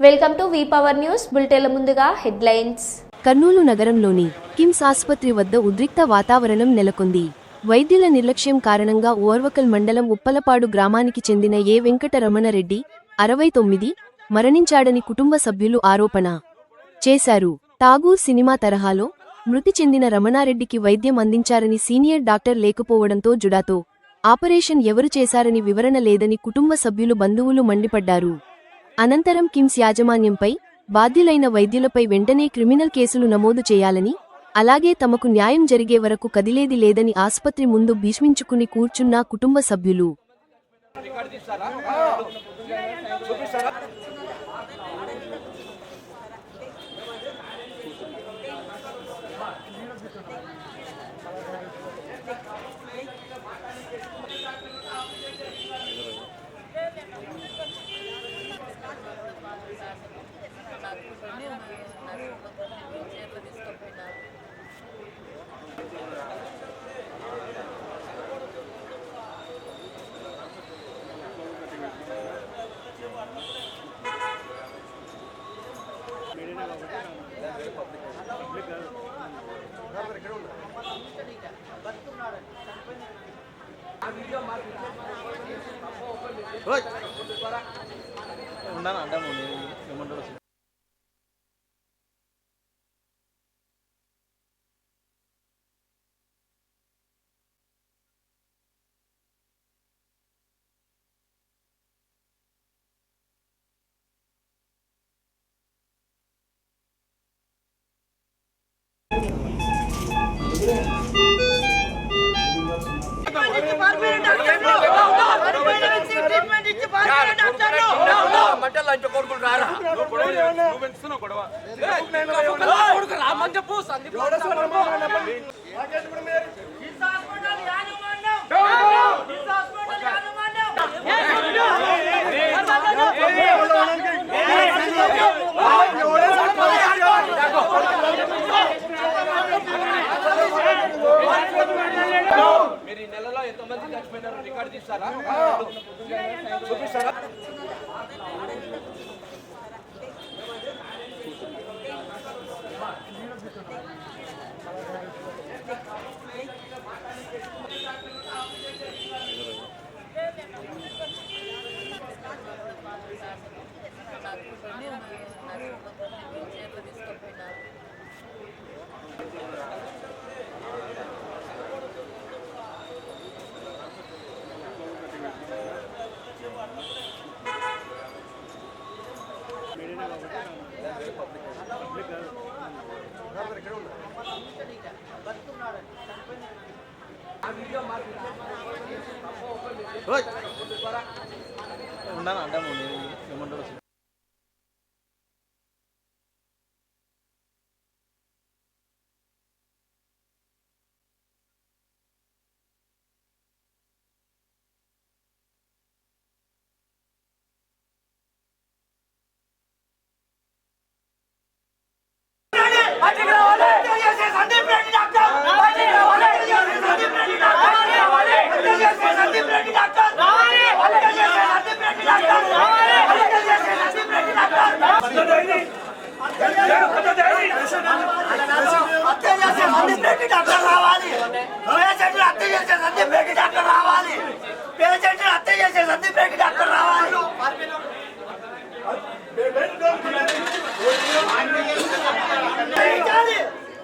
Welcome to V power news బులెటిన్ల ముందుగా headlines. Kurnool నగరంలోని కిమ్స్ ఆసుపత్రి వద్ద ఉద్రిక్త వాతావరణం నెలకొంది. వైద్యుల నిర్లక్ష్యం కారణంగా ఓర్వకల్ మండలం ఉప్పలపాడు గ్రామానికి చెందిన ఏ వెంకటరమణరెడ్డి 69 మరణించాడని కుటుంబ సభ్యులు ఆరోపణ చేశారు. ఠాగూర్ సినిమా తరహాలో మృతి చెందిన రమణారెడ్డికి వైద్యం అందించారని సీనియర్ డాక్టర్ లేకపోవడంతో జుడాతో ఆపరేషన్ ఎవరు చేశారని వివరణ లేదని కుటుంబ సభ్యులు బంధువులు మండిపడ్డారు. అనంతరం కిమ్స్ యాజమాన్యంపై బాధ్యులైన వైద్యులపై వెంటనే క్రిమినల్ కేసులు నమోదు చేయాలని, అలాగే తమకు న్యాయం జరిగే వరకు కదిలేది లేదని ఆసుపత్రి ముందు భీష్మించుకుని కూర్చున్న కుటుంబ సభ్యులు మీరు ఈ నెలలో ఎంతమంది చచ్చిపోయినారు రికార్డు తీస్తారా? చూపిస్తారా?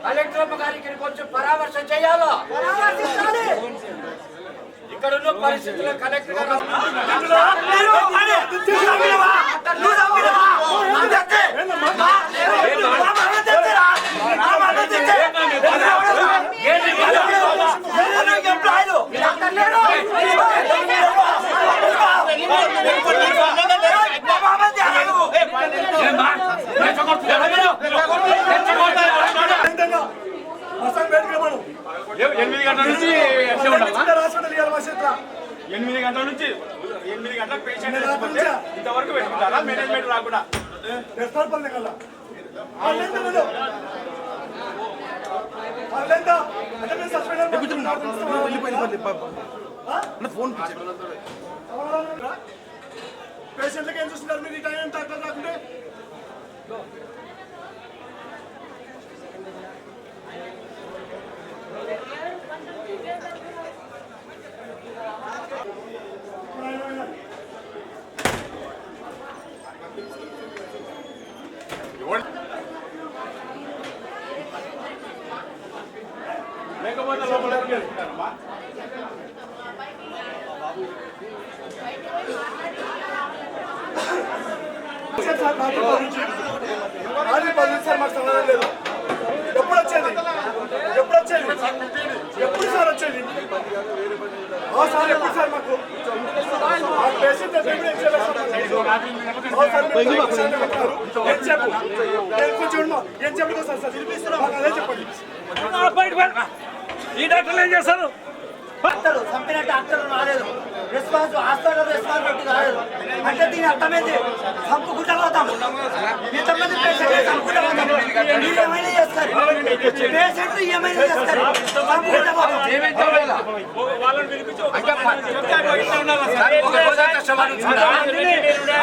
కలెక్టర్ గారికి కొంచెం పరామర్శ చేయాలా? ఇక్కడ ఉన్న పరిస్థితుల్లో కలెక్టర్ గారు ఎనిమిది గంటల నుంచి 8 గంటలకు పేషెంట్ ఇంతవరకు పెట్టుకుంటారా? మేనేజ్మెంట్ రాకుండా ఫోన్ పేషెంట్లకి ఏం చూస్తున్నారు మీరు? డాక్టర్ రాకుంటే లేకపోతే లోపల వెళ్తారమ్మా. ఎప్పుడు వచ్చేది ఎప్పుడు సార్ వచ్చేది సార్ ఎప్పుడు సార్ మాకు పేషెంట్ ఏం చెప్పదు సార్ అదే చెప్పండి. ఈ డాక్టర్లు ఏం చేస్తారు? చంపిన డాక్టర్ రాలేదు, రెస్పాన్స్ హాస్పిటల్ రెస్పాన్సిబిలిటీ రాలేదు అంటే దీని అర్థమైంది చంపుకుంటా పోతాం. ఇంతమంది పేషెంట్లు చంపుకుంటా పోతాం. మీరు ఏమైనా చేస్తారు, పేషెంట్లు ఏమైనా చేస్తారు, చంపుకుంటా పోతాం.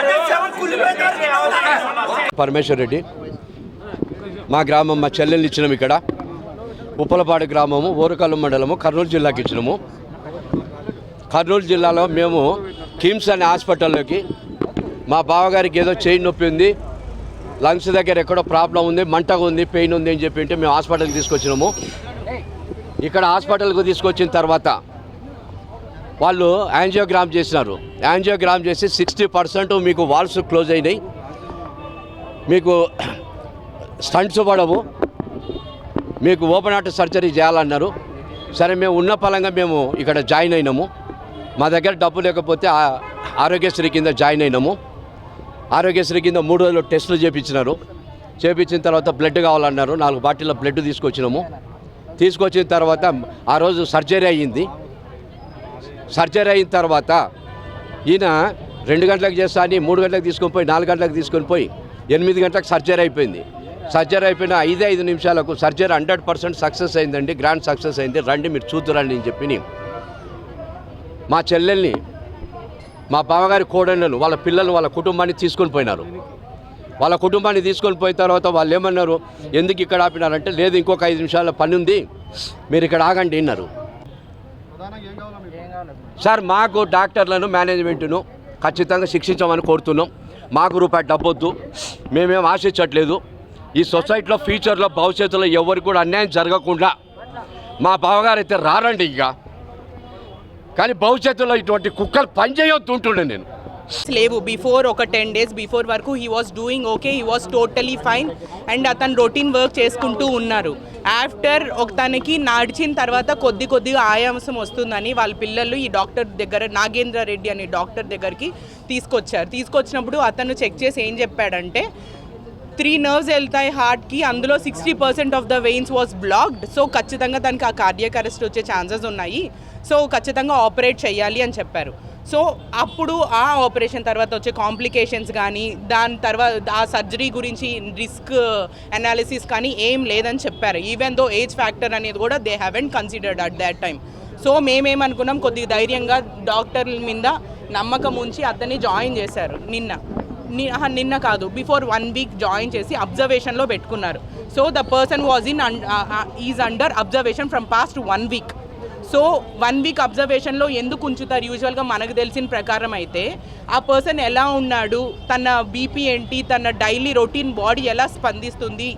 అంటే శవం కుళ్ళిపోతారు. పరమేశ్వర్ రెడ్డి, మా గ్రామం, మా చెల్లెల్ని ఇచ్చినాం. ఇక్కడ ఉప్పలపాడు గ్రామము, ఓరుకల్లు మండలము, కర్నూలు జిల్లాకి ఇచ్చినాము. కర్నూలు జిల్లాలో మేము కిమ్స్ అనే హాస్పిటల్లోకి మా బావగారికి ఏదో చేయి నొప్పి ఉంది, లంగ్స్ దగ్గర ఎక్కడో ప్రాబ్లం ఉంది, మంటగా ఉంది, పెయిన్ ఉంది అని చెప్పి మేము హాస్పిటల్కి తీసుకొచ్చినాము. ఇక్కడ హాస్పిటల్కి తీసుకొచ్చిన తర్వాత వాళ్ళు యాంజియోగ్రామ్ చేసినారు. యాంజియోగ్రామ్ చేసి 60% మీకు వాల్స్ క్లోజ్ అయినాయి, మీకు స్టంట్స్ పడవు, మీకు ఓపెన్ హార్ట్ సర్జరీ చేయాలన్నారు. సరే, మేము ఉన్న పలంగా మేము ఇక్కడ జాయిన్ అయినాము. మా దగ్గర డబ్బు లేకపోతే ఆరోగ్యశ్రీ కింద జాయిన్ అయినాము. ఆరోగ్యశ్రీ కింద 3 రోజులు టెస్టులు చేయించినారు. చేయించిన తర్వాత బ్లడ్ కావాలన్నారు. 4 బాటిళ్ళ బ్లడ్ తీసుకొచ్చినాము. తీసుకొచ్చిన తర్వాత ఆ రోజు సర్జరీ అయ్యింది. సర్జరీ అయిన తర్వాత ఈయన 2 గంటలకు చేస్తా అని 3 గంటలకు తీసుకొని పోయి 4 గంటలకు తీసుకొని పోయి 8 గంటలకు సర్జరీ అయిపోయింది. సర్జరీ అయిపోయిన 5 నిమిషాలకు సర్జరీ 100% సక్సెస్ అయిందండి, గ్రాండ్ సక్సెస్ అయింది, రండి మీరు చూద్దురండి అని చెప్పి మా చెల్లెల్ని, మా బావగారి కోడళ్ళను, వాళ్ళ పిల్లలు, వాళ్ళ కుటుంబాన్ని తీసుకొని పోయినారు. వాళ్ళ కుటుంబాన్ని తీసుకొని పోయిన తర్వాత వాళ్ళు ఏమన్నారు, ఎందుకు ఇక్కడ ఆపినారంటే, లేదు ఇంకొక 5 నిమిషాల పని ఉంది, మీరు ఇక్కడ ఆగండి అన్నారు. సార్, మాకు డాక్టర్లను, మేనేజ్మెంట్ను ఖచ్చితంగా శిక్షించమని కోరుతున్నాం. మాకు రూపాయి డబ్బొద్దు, మేమేం ఆశించట్లేదు. ఈ సొసైటీలో ఫ్యూచర్లో, భవిష్యత్తులో ఎవరికి కూడా అన్యాయం జరగకుండా మా బావగారు అయితే రారండి ఇక. కానీ భవిష్యత్తులో ఇటువంటి కుక్కలు పనిచేయొద్దు ఉంటుండే నేను. లేవు బిఫోర్ ఒక 10 days బిఫోర్ వరకు he was doing okay, he was totally fine and అతను రొటీన్ వర్క్ చేసుకుంటూ ఉన్నారు. ఆఫ్టర్ తనకి నడిచిన తర్వాత కొద్దిగా ఆయాసం వస్తుందని వాళ్ళ పిల్లలు ఈ డాక్టర్ దగ్గర, నాగేంద్ర రెడ్డి అనే డాక్టర్ దగ్గరికి తీసుకొచ్చారు. తీసుకొచ్చినప్పుడు అతను చెక్ చేసి ఏం చెప్పాడంటే 3 nerves వెళ్తాయి హార్ట్కి, అందులో 60% of the vanes was blocked. So ఖచ్చితంగా దానికి ఆ కార్డియాక్ అరెస్ట్ వచ్చే ఛాన్సెస్ ఉన్నాయి, సో ఖచ్చితంగా ఆపరేట్ చేయాలి అని చెప్పారు. సో అప్పుడు ఆ ఆపరేషన్ తర్వాత వచ్చే కాంప్లికేషన్స్ కానీ, దాని తర్వాత ఆ సర్జరీ గురించి రిస్క్ అనాలిసిస్ కానీ ఏం లేదని చెప్పారు. ఈవెన్ దో ఏజ్ ఫ్యాక్టర్ అనేది కూడా they haven't considered at that time. So మేమేమనుకున్నాం, కొద్దిగా ధైర్యంగా డాక్టర్ల మీద నమ్మకం ఉంచి అతన్ని జాయిన్ చేశారు. నిన్న కాదు, బిఫోర్ 1 week జాయిన్ చేసి అబ్జర్వేషన్లో పెట్టుకున్నారు. So the person was is under observation from past 1 week. So 1 week అబ్జర్వేషన్లో ఎందుకు ఉంచుతారు? యూజువల్గా మనకు తెలిసిన ప్రకారం అయితే ఆ పర్సన్ ఎలా ఉన్నాడు, తన బీపీ ఏంటి, తన డైలీ రొటీన్ బాడీ ఎలా స్పందిస్తుంది,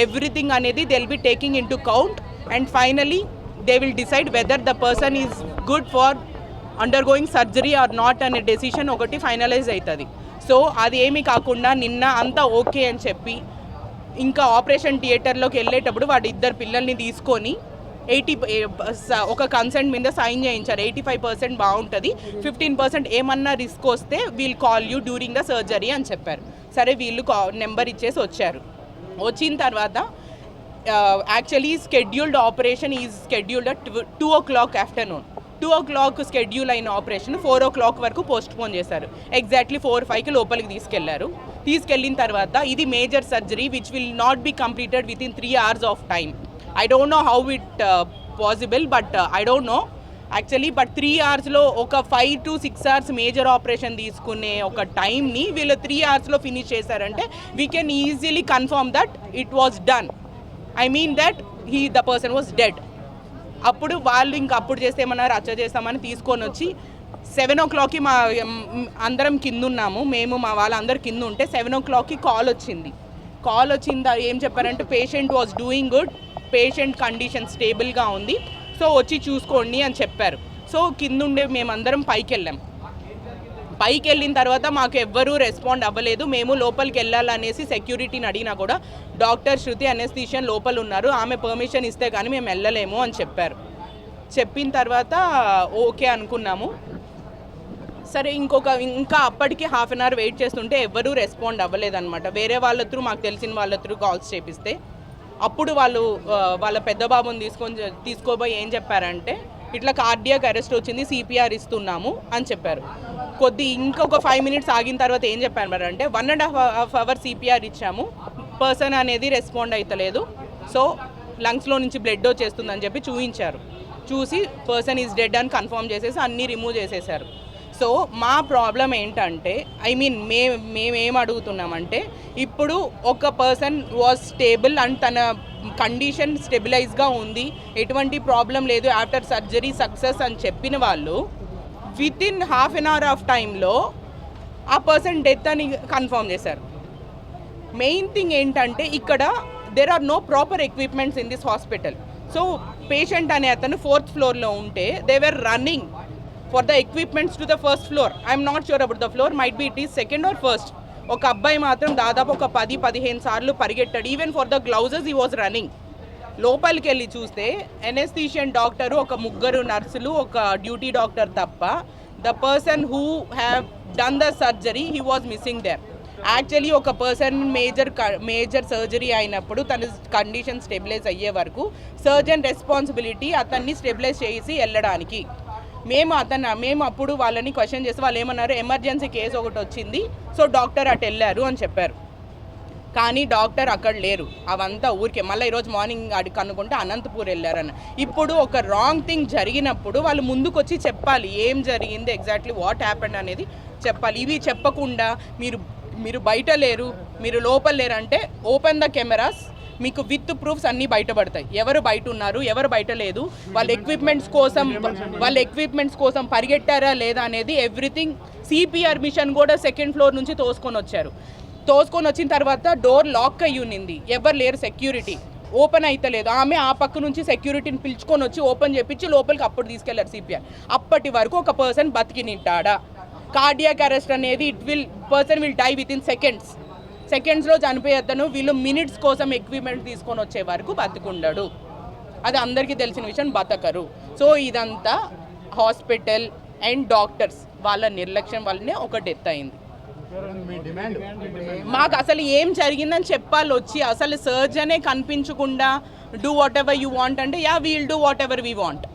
ఎవ్రీథింగ్ అనేది they will be taking in to count and finally they will decide whether the person is good for undergoing surgery or not అనే డెసిషన్ ఒకటి ఫైనలైజ్ అవుతుంది. సో అది ఏమీ కాకుండా నిన్న అంతా ఓకే అని చెప్పి ఇంకా ఆపరేషన్ థియేటర్లోకి వెళ్ళేటప్పుడు వాడి 2 పిల్లల్ని తీసుకొని 80 ఒక కన్సెంట్ మీద సైన్ చేయించారు. 85% బాగుంటుంది, 15% ఏమన్నా రిస్క్ వస్తే we'll call you during the surgery అని చెప్పారు. సరే, వీళ్ళు నెంబర్ ఇచ్చేసి వచ్చారు. వచ్చిన తర్వాత actually scheduled operation is scheduled at 2 o'clock afternoon. 2 o'clock schedule అయిన ఆపరేషన్ 4 o'clock వరకు పోస్ట్పోన్ చేశారు. ఎగ్జాక్ట్లీ 4:05కి లోపలికి తీసుకెళ్ళిన తర్వాత ఇది major surgery which will not be completed with in 3 hours of time. I don't know how it possible, but I don't know. Actually but 3 అవర్స్లో ఒక 5 to 6 hours major operation తీసుకునే ఒక టైంని వీళ్ళు 3 అవర్స్లో ఫినిష్ చేశారంటే we can easily confirm that it was done. I mean that the person was dead. అప్పుడు వాళ్ళు ఇంకా అప్పుడు చేస్తే ఏమన్నారు, రచ్చ చేస్తామని తీసుకొని వచ్చి 7 o'clockకి మా అందరం కింద ఉన్నాము, మేము మా వాళ్ళందరూ కింద ఉంటే 7 o'clockకి కాల్ వచ్చింది. ఏం చెప్పారంటే patient was doing good, patient condition స్టేబుల్గా ఉంది, సో వచ్చి చూసుకోండి అని చెప్పారు. సో కింద ఉండే మేమందరం పైకి వెళ్ళిన తర్వాత మాకు ఎవ్వరూ రెస్పాండ్ అవ్వలేదు. మేము లోపలికి వెళ్ళాలనేసి సెక్యూరిటీని అడిగినా కూడా డాక్టర్ శృతి అనెస్థీషియన్ లోపల ఉన్నారు, ఆమె పర్మిషన్ ఇస్తే కానీ మేము వెళ్ళలేము అని చెప్పారు. చెప్పిన తర్వాత ఓకే అనుకున్నాము. సరే ఇంకా అప్పటికి హాఫ్ అన్ అవర్ వెయిట్ చేస్తుంటే ఎవ్వరూ రెస్పాండ్ అవ్వలేదన్నమాట. వేరే వాళ్ళ త్రూ, మాకు తెలిసిన వాళ్ళ త్రూ కాల్స్ చేపిస్తే అప్పుడు వాళ్ళు వాళ్ళ పెద్ద బాబుని తీసుకోబోయి ఏం చెప్పారంటే ఇట్లా కార్డియాక్ అరెస్ట్ వచ్చింది, సిపిఆర్ ఇస్తున్నాము అని చెప్పారు. ఇంకొక 5 minutes ఆగిన తర్వాత ఏం చెప్పారు అంటే 1.5 hours సిపిఆర్ ఇచ్చాము, పర్సన్ అనేది రెస్పాండ్ అవుతలేదు, సో లంగ్స్లో నుంచి బ్లడ్ వచ్చేస్తుందని చెప్పి చూపించారు. చూసి పర్సన్ ఈజ్ డెడ్ అని కన్ఫర్మ్ చేసేసి అన్నీ రిమూవ్ చేసేసారు. సో మా ప్రాబ్లం ఏంటంటే మేమేం అడుగుతున్నామంటే ఇప్పుడు ఒక పర్సన్ వాజ్ స్టేబుల్ అండ్ తన కండిషన్ స్టెబిలైజ్గా ఉంది, ఎటువంటి ప్రాబ్లం లేదు, ఆఫ్టర్ సర్జరీ సక్సెస్ అని చెప్పిన వాళ్ళు within half an hour of టైంలో ఆ పర్సన్ డెత్ అని కన్ఫర్మ్ చేశారు. మెయిన్ థింగ్ ఏంటంటే ఇక్కడ there are no proper equipments in this hospital. So patient అనే అతను 4th floorలో ఉంటే they were running for the equipments to the 1st floor. I am not sure about the floor, might be it is 2nd or 1st. ఒక అబ్బాయి మాత్రం దాదాపు ఒక 10-15 సార్లు పరిగెట్టాడు. Even for the gloves he was running. లోపలికి వెళ్ళి చూస్తే ఎనెస్థీషియన్ డాక్టరు, ఒక 3 నర్సులు, ఒక డ్యూటీ డాక్టర్ తప్ప the person who have done the surgery he was missing there. Actually ఒక పర్సన్ మేజర్ సర్జరీ అయినప్పుడు తన కండిషన్ స్టెబిలైజ్ అయ్యే వరకు సర్జన్ రెస్పాన్సిబిలిటీ అతన్ని స్టెబిలైజ్ చేసి వెళ్ళడానికి. మేము అప్పుడు వాళ్ళని క్వశ్చన్ చేస్తే వాళ్ళు ఏమన్నారు, ఎమర్జెన్సీ కేసు ఒకటి వచ్చింది, సో డాక్టర్ అటు వెళ్ళారు అని చెప్పారు. కానీ డాక్టర్ అక్కడ లేరు, అవంతా ఊరికే. మళ్ళీ ఈరోజు మార్నింగ్ అడిగి కనుక్కుంటే అనంతపూర్ వెళ్ళారని. ఇప్పుడు ఒక రాంగ్ థింగ్ జరిగినప్పుడు వాళ్ళు ముందుకు వచ్చి చెప్పాలి ఏం జరిగింది, ఎగ్జాక్ట్లీ వాట్ హ్యాపెండ్ అనేది చెప్పాలి. ఇవి చెప్పకుండా మీరు బయట లేరు, మీరు లోపల లేరు అంటే ఓపెన్ ద కెమెరాస్, మీకు విత్ ప్రూఫ్స్ అన్నీ బయటపడతాయి. ఎవరు బయట ఉన్నారు, ఎవరు బయట లేదు, వాళ్ళ ఎక్విప్మెంట్స్ కోసం పరిగెట్టారా లేదా అనేది ఎవ్రీథింగ్. సిపిఆర్ మిషన్ కూడా 2nd floor నుంచి తోసుకొని వచ్చిన తర్వాత డోర్ లాక్ అయ్యి ఉన్నింది, ఎవరు లేరు, సెక్యూరిటీ ఓపెన్ అయితలేదు. ఆమె ఆ పక్క నుంచి సెక్యూరిటీని పిలుచుకొని వచ్చి ఓపెన్ చేపించి లోపలికి అప్పుడు తీసుకెళ్లారు సిపిఆర్. అప్పటి వరకు ఒక పర్సన్ బతికి నింటాడా? కార్డియాక్ అరెస్ట్ అనేది person will die within సెకండ్స్లో చనిపోయేతను వీళ్ళు మినిట్స్ కోసం ఎక్విప్మెంట్ తీసుకొని వచ్చే వరకు బతికుండడు. అది అందరికీ తెలిసిన విషయం, బతకరు. సో ఇదంతా హాస్పిటల్ అండ్ డాక్టర్స్ వాళ్ళ నిర్లక్ష్యం వల్లనే ఒక డెత్ అయింది. మాకు అసలు ఏం జరిగిందని చెప్పాలి వచ్చి, అసలు సర్జనే కనిపించకుండా do whatever you want అంటే yeah we'll do whatever we want.